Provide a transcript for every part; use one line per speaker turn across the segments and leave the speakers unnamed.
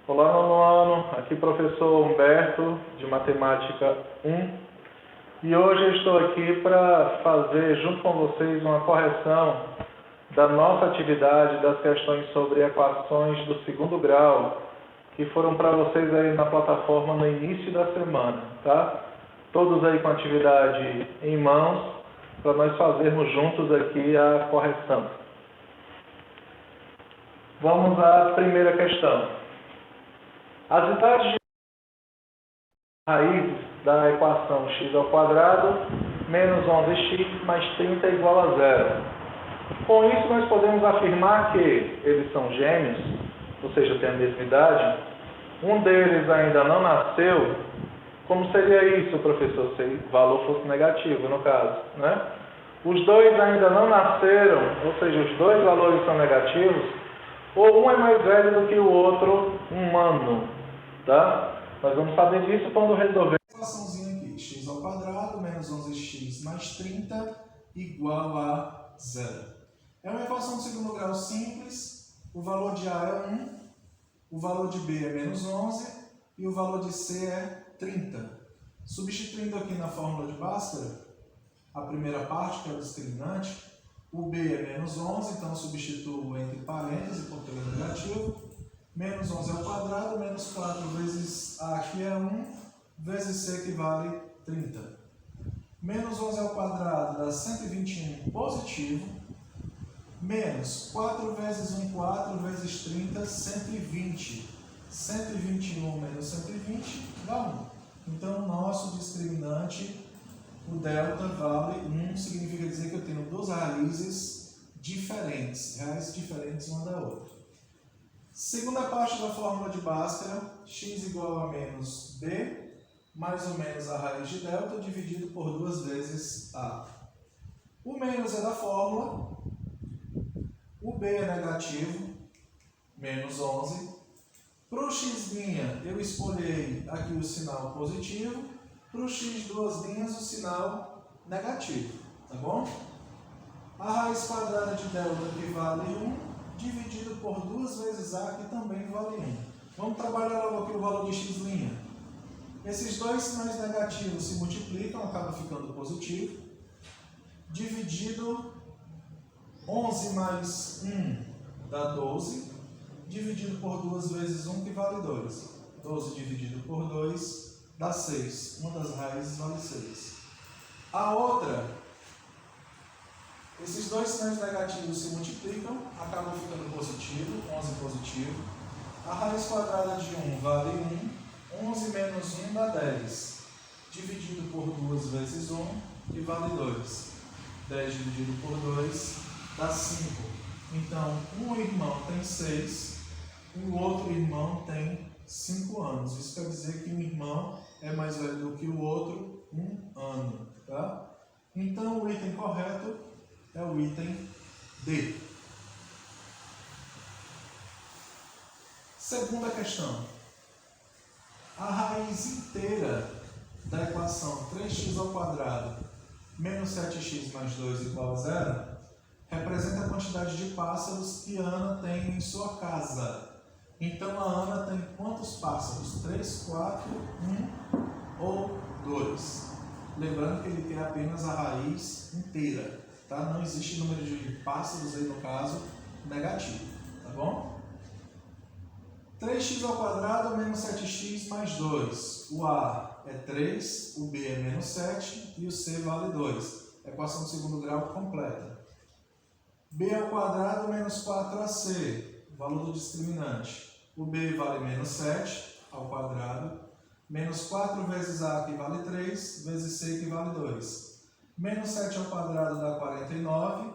Olá, nono ano, aqui professor Humberto, de Matemática 1, e hoje eu estou aqui para fazer, junto com vocês, uma correção da nossa atividade das questões sobre equações do segundo grau, que foram para vocês aí na plataforma no início da semana, tá? Todos aí com a atividade em mãos, para nós fazermos juntos aqui a correção. Vamos à primeira questão. As unidades de raiz da equação x ao quadrado menos 11x mais 30 é igual a zero. Com isso, nós podemos afirmar que eles são gêmeos, ou seja, têm a mesma idade. Um deles ainda não nasceu. Como seria isso, professor, se o valor fosse negativo, no caso, né? Os dois ainda não nasceram, ou seja, os dois valores são negativos, ou um é mais velho do que o outro, um ano. Tá? Nós vamos saber disso quando resolver.
Equaçãozinha aqui, x ao quadrado menos 11x mais 30 igual a zero. É uma equação de segundo grau simples, o valor de A é 1, o valor de B é menos 11 e o valor de C é 30. Substituindo aqui na fórmula de Bhaskara, a primeira parte, que é o discriminante, o B é menos 11, então substituo entre parênteses, porque ele é negativo. Menos 11 ao quadrado, menos 4 vezes A, que é 1, vezes C, que vale 30. Menos 11 ao quadrado dá 121 positivo, menos 4 vezes 1, 4, vezes 30, 120. 121 menos 120 dá 1. Então, o nosso discriminante, o delta, vale 1, significa dizer que eu tenho duas raízes diferentes, uma da outra. Segunda parte da fórmula de Bhaskara, x igual a menos b, mais ou menos a raiz de delta, dividido por 2 vezes a. O menos é da fórmula, o b é negativo, menos 11. Para o x' eu escolhi aqui o sinal positivo, para o x duas linhas o sinal negativo, tá bom? A raiz quadrada de delta, que vale 1, dividido por 2 vezes A, que também vale 1. Vamos trabalhar logo aqui o valor de x'. Esses dois sinais negativos se multiplicam, acaba ficando positivo. Dividido 11 mais 1 dá 12. Dividido por 2 vezes 1, que vale 2. 12 dividido por 2 dá 6. Uma das raízes vale 6. A outra... Esses dois sinais negativos se multiplicam, acabam ficando positivo, 11 positivo. A raiz quadrada de 1 vale 1, 11 menos 1 dá 10. Dividido por 2 vezes 1, que vale 2. 10 dividido por 2 dá 5. Então, um irmão tem 6, o outro irmão tem 5 anos. Isso quer dizer que um irmão é mais velho do que o outro, 1 ano. Tá? Então, o item correto é o item D. Segunda questão. A raiz inteira da equação 3x ao quadrado menos 7x mais 2 igual a zero representa a quantidade de pássaros que Ana tem em sua casa. Então, a Ana tem quantos pássaros? 3, 4, 1 ou 2? Lembrando que ele tem apenas a raiz inteira. Tá? Não existe número de pássaros aí, no caso, negativo. Tá bom? 3x ao quadrado menos 7x mais 2. O A é 3, o B é menos 7 e o C vale 2. Equação de segundo grau completa. B ao quadrado menos 4ac. Valor do discriminante. O B vale menos 7 ao quadrado. Menos 4 vezes A, que vale 3, vezes C, que vale 2. Menos 7 ao quadrado dá 49,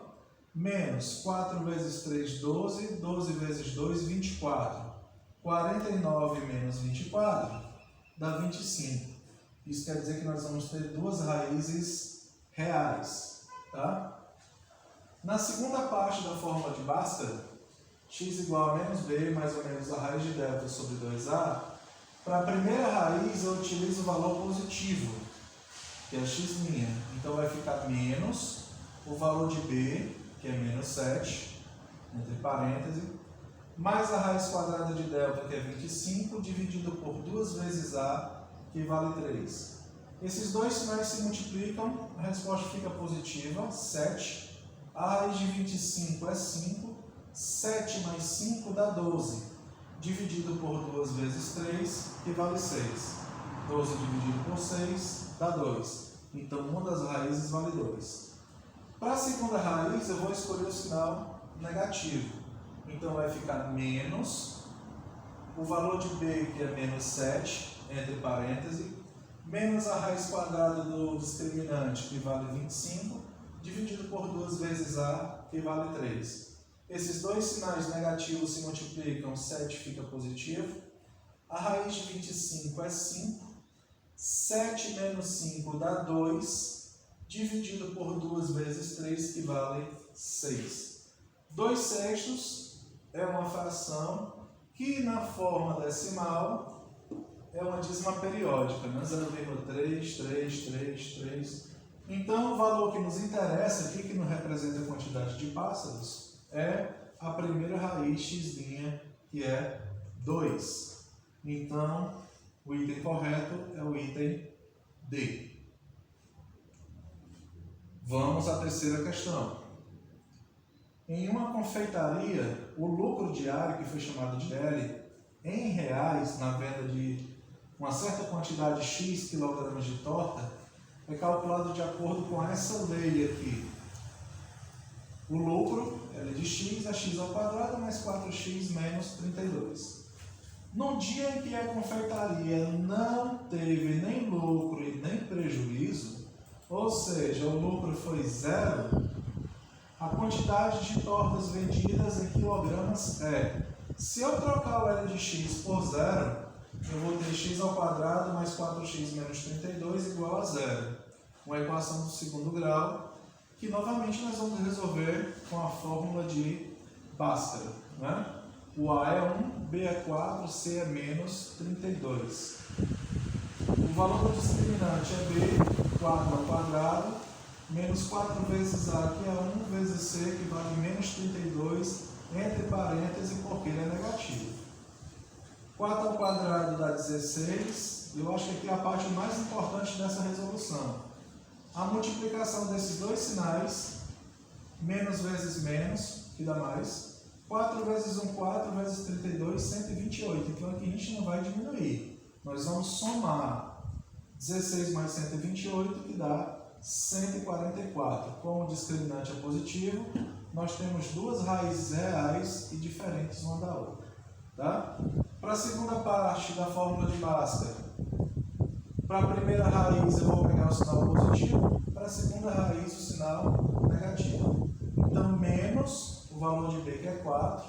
menos 4 vezes 3, 12, 12 vezes 2, 24. 49 menos 24 dá 25. Isso quer dizer que nós vamos ter duas raízes reais. Tá? Na segunda parte da fórmula de Bhaskara, x igual a menos b mais ou menos a raiz de delta sobre 2a, para a primeira raiz eu utilizo o valor positivo, que é x'. Então, vai ficar menos o valor de b, que é menos 7, entre parênteses, mais a raiz quadrada de delta, que é 25, dividido por 2 vezes A, que vale 3. Esses dois sinais se multiplicam, a resposta fica positiva, 7. A raiz de 25 é 5. 7 mais 5 dá 12. Dividido por 2 vezes 3, que vale 6. 12 dividido por 6 dá 2. Então, uma das raízes vale 2. Para a segunda raiz, eu vou escolher o sinal negativo. Então, vai ficar menos o valor de B, que é menos 7, entre parênteses, menos a raiz quadrada do discriminante, que vale 25, dividido por 2 vezes A, que vale 3. Esses dois sinais negativos se multiplicam, 7 fica positivo. A raiz de 25 é 5. 7 menos 5 dá 2, dividido por 2 vezes 3, que vale 6. 2 sextos é uma fração que, na forma decimal, é uma dízima periódica, né? 0,33333. Então, o valor que nos interessa aqui, que nos representa a quantidade de pássaros, é a primeira raiz x', que é 2. Então, o item correto é o item D. Vamos à terceira questão. Em uma confeitaria, o lucro diário, que foi chamado de L, em reais, na venda de uma certa quantidade X quilogramas de torta, é calculado de acordo com essa lei aqui. O lucro, L de X, é X ao quadrado mais 4X menos 32. No dia em que a confeitaria não teve nem lucro e nem prejuízo, ou seja, o lucro foi 0, a quantidade de tortas vendidas em quilogramas é, se eu trocar o L de X por 0, eu vou ter X ao quadrado mais 4X menos 32 igual a 0. Uma equação do segundo grau, que novamente nós vamos resolver com a fórmula de Bhaskara, né? O A é 1, B é 4, C é menos 32. O valor do discriminante é B, 4 ao quadrado, menos 4 vezes A, que é 1, vezes C, que vale menos 32, entre parênteses, porque ele é negativo. 4 ao quadrado dá 16. Eu acho que aqui é a parte mais importante dessa resolução. A multiplicação desses dois sinais, menos vezes menos, que dá mais. 4 vezes 1, 4 vezes 32, 128. Então aqui a gente não vai diminuir. Nós vamos somar 16 mais 128, que dá 144. Como o discriminante é positivo, nós temos duas raízes reais e diferentes uma da outra. Tá? Para a segunda parte da fórmula de Bhaskara, para a primeira raiz eu vou pegar o sinal positivo, para a segunda raiz o sinal negativo. Então, menos o valor de B, que é 4,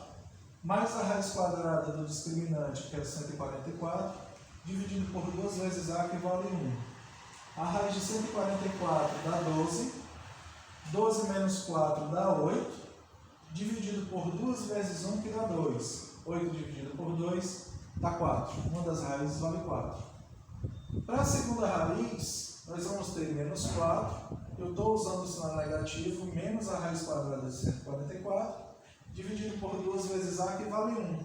mais a raiz quadrada do discriminante, que é 144, dividido por 2 vezes A, que vale 1. A raiz de 144 dá 12, 12 menos 4 dá 8, dividido por 2 vezes 1, que dá 2. 8 dividido por 2 dá 4. Uma das raízes vale 4. Para a segunda raiz, nós vamos ter menos 4. Eu estou usando o sinal negativo, menos a raiz quadrada de 144, dividido por 2 vezes A, que vale 1.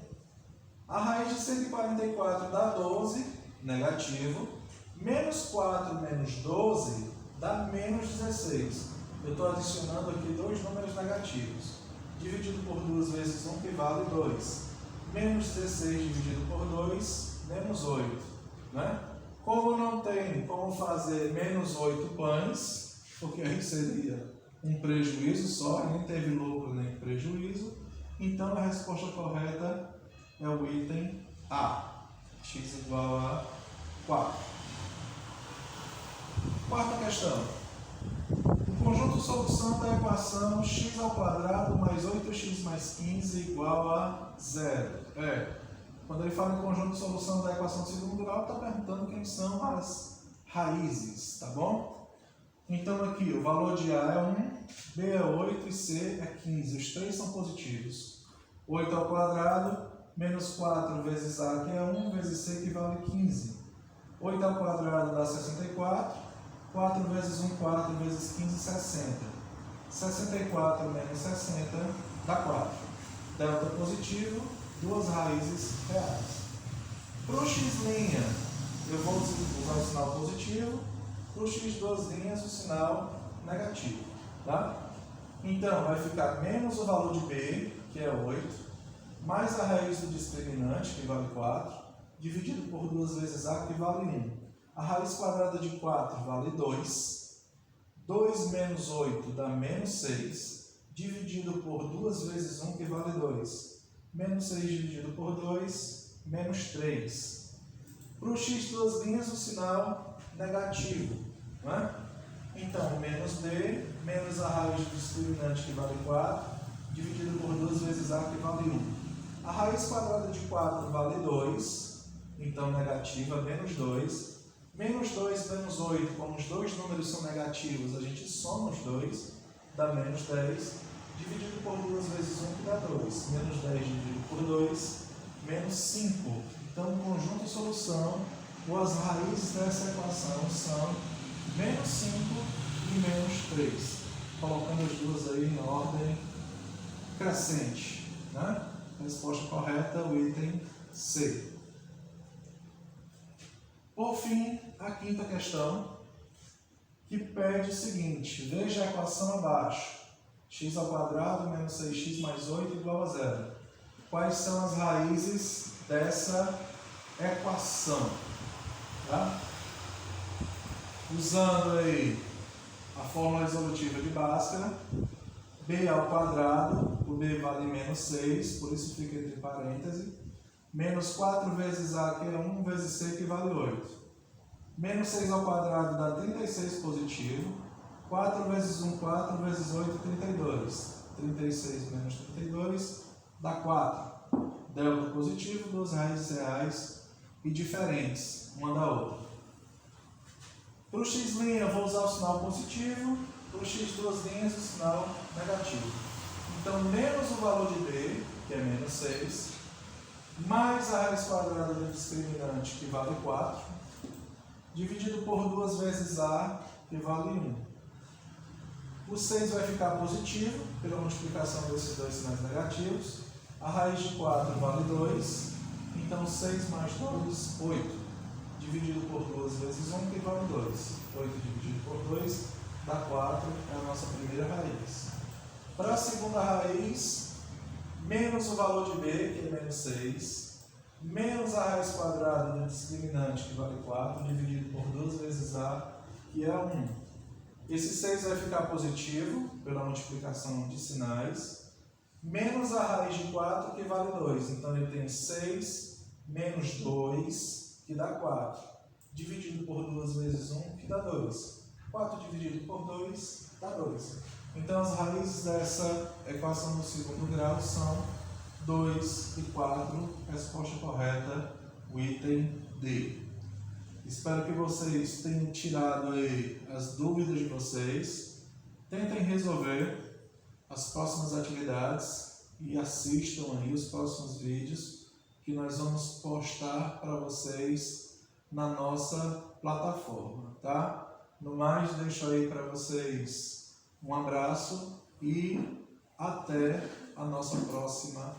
A raiz de 144 dá 12, negativo. Menos 4 menos 12 dá menos 16. Eu estou adicionando aqui dois números negativos. Dividido por 2 vezes 1, que vale 2. Menos 16 dividido por 2, menos 8. Né? Como não tem como fazer menos 8 pães, porque aí seria um prejuízo só, nem teve lucro nem prejuízo, então a resposta correta é o item A. X igual a 4. Quarta questão. O conjunto solução da equação x ao quadrado mais 8x mais 15 igual a 0. Quando ele fala em conjunto de solução da equação de segundo grau, está perguntando quem são as raízes, tá bom? Então aqui, o valor de A é 1, B é 8 e C é 15. Os três são positivos. 8 ao quadrado, menos 4 vezes A, que é 1, vezes C, que vale 15. 8 ao quadrado dá 64. 4 vezes 1, 4 vezes 15, 60. 64 menos 60 dá 4. Delta positivo, duas raízes reais. Para o x', eu vou usar o sinal positivo. Para o x duas linhas, o sinal negativo. Tá? Então, vai ficar menos o valor de b, que é 8, mais a raiz do discriminante, que vale 4, dividido por 2 vezes a, que vale 1. A raiz quadrada de 4 vale 2. 2 menos 8 dá menos 6, dividido por 2 vezes 1, que vale 2. Menos 6 dividido por 2, menos 3. Para o x duas linhas, o sinal negativo. Não é? Então, menos b, menos a raiz do discriminante, que vale 4, dividido por 2 vezes a, que vale 1. A raiz quadrada de 4 vale 2, então negativa, menos 2. Menos 2 menos 8, como os dois números são negativos, a gente soma os dois, dá menos 10, dividido por 2 vezes 1, que dá 2. Menos 10 dividido por 2, menos 5. Então, o conjunto de solução, ou as raízes dessa equação são menos 5 e menos 3. Colocando as duas aí em ordem crescente. Né? Resposta correta, o item C. Por fim, a quinta questão, que pede o seguinte: veja a equação abaixo. X ao quadrado menos 6x mais 8 igual a 0. Quais são as raízes dessa equação? Tá? Usando aí a fórmula resolutiva de Bhaskara, b ao quadrado, o b vale menos 6, por isso fica entre parênteses. Menos 4 vezes a, que é 1, vezes c, que vale 8. Menos 6 ao quadrado dá 36 positivo. 4 vezes 1, 4, vezes 8, 32. 36 menos 32 dá 4. Delta positivo, duas raízes reais e diferentes, uma da outra. Para o x', eu vou usar o sinal positivo. Para o x duas linhas, o sinal negativo. Então, menos o valor de b, que é menos 6, mais a raiz quadrada do discriminante, que vale 4, dividido por 2 vezes a, que vale 1. O 6 vai ficar positivo, pela multiplicação desses dois sinais negativos. A raiz de 4 vale 2, então 6 mais 2, 8. Dividido por 2 vezes 1, que vale 2. 8 dividido por 2 dá 4, é a nossa primeira raiz. Para a segunda raiz, menos o valor de b, que é menos 6, menos a raiz quadrada do discriminante, que vale 4, dividido por 2 vezes a, que é 1. Esse 6 vai ficar positivo, pela multiplicação de sinais, menos a raiz de 4, que vale 2. Então, ele tem 6 menos 2, que dá 4. Dividido por 2 vezes 1, que dá 2. 4 dividido por 2, dá 2. Então, as raízes dessa equação do segundo grau são 2 e 4. Resposta correta, o item D. Espero que vocês tenham tirado aí as dúvidas de vocês. Tentem resolver as próximas atividades e assistam aí os próximos vídeos que nós vamos postar para vocês na nossa plataforma, tá? No mais, deixo aí para vocês um abraço e até a nossa próxima